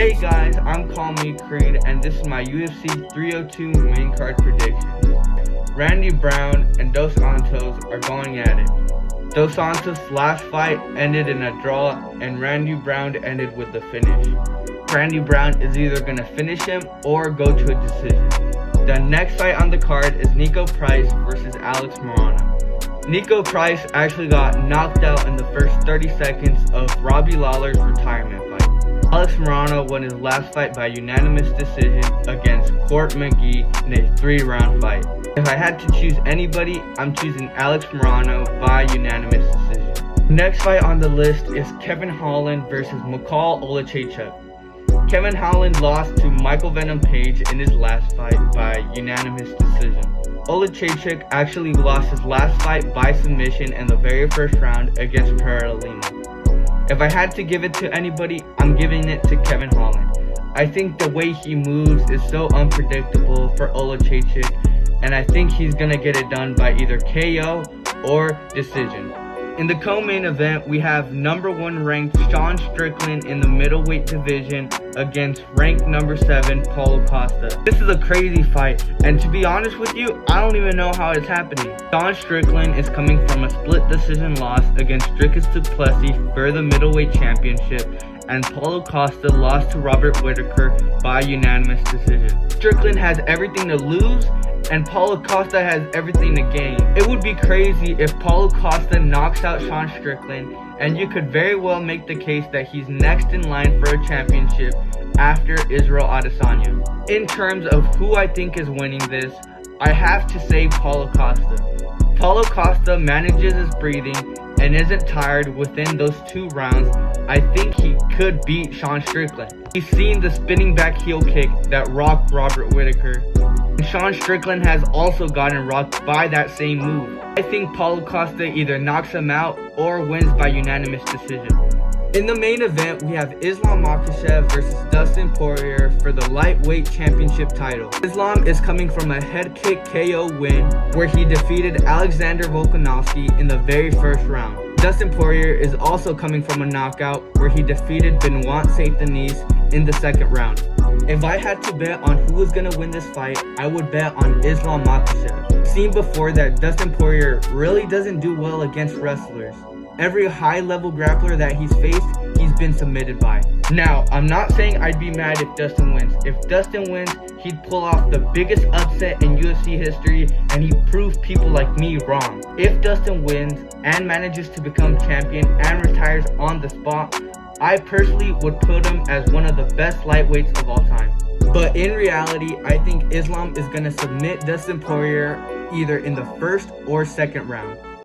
Hey guys, I'm Call Me Creed, and this is my UFC 302 main card predictions. Randy Brown and Dos Santos are going at it. Dos Santos' last fight ended in a draw, and Randy Brown ended with a finish. Randy Brown is either going to finish him or go to a decision. The next fight on the card is Niko Price versus Alex Morono. Niko Price actually got knocked out in the first 30 seconds of Robbie Lawler's retirement fight. Alex Morono won his last fight by unanimous decision against Court McGee in a 3-round fight. If I had to choose anybody, I'm choosing Alex Morono by unanimous decision. The next fight on the list is Kevin Holland versus Mikhail Oleksiejczuk. Kevin Holland lost to Michael Venom Page in his last fight by unanimous decision. Oleksiejczuk actually lost his last fight by submission in the very first round against Pereira Lima. If I had to give it to anybody, I'm giving it to Kevin Holland. I think the way he moves is so unpredictable for Oleksiejczuk, and I think he's gonna get it done by either KO or decision. In the co-main event, we have number 1 ranked Sean Strickland in the middleweight division against ranked number 7 Paulo Costa. This is a crazy fight, and to be honest with you, I don't even know how it's happening. Sean Strickland is coming from a split decision loss against Dricus du Plessis for the middleweight championship, and Paulo Costa lost to Robert Whittaker by unanimous decision. Strickland has everything to lose, and Paulo Costa has everything to gain. It would be crazy if Paulo Costa knocks out Sean Strickland, and you could very well make the case that he's next in line for a championship after Israel Adesanya. In terms of who I think is winning this, I have to say Paulo Costa. Paulo Costa manages his breathing and isn't tired within those 2 rounds. I think he could beat Sean Strickland. He's seen the spinning back heel kick that rocked Robert Whittaker, and Sean Strickland has also gotten rocked by that same move. I think Paulo Costa either knocks him out or wins by unanimous decision. In the main event, we have Islam Makhachev versus Dustin Poirier for the lightweight championship title. Islam is coming from a head kick KO win where he defeated Alexander Volkanovski in the very first round. Dustin Poirier is also coming from a knockout where he defeated Benoit Saint-Denis in the second round. If I had to bet on who was going to win this fight, I would bet on Islam Makhachev. I've seen before that Dustin Poirier really doesn't do well against wrestlers. Every high-level grappler that he's faced, he's been submitted by. Now, I'm not saying I'd be mad if Dustin wins. If Dustin wins, he'd pull off the biggest upset in UFC history, and he'd prove people like me wrong. If Dustin wins and manages to become champion and retires on the spot, I personally would put him as one of the best lightweights of all time. But in reality, I think Islam is going to submit Dustin Poirier either in the first or second round.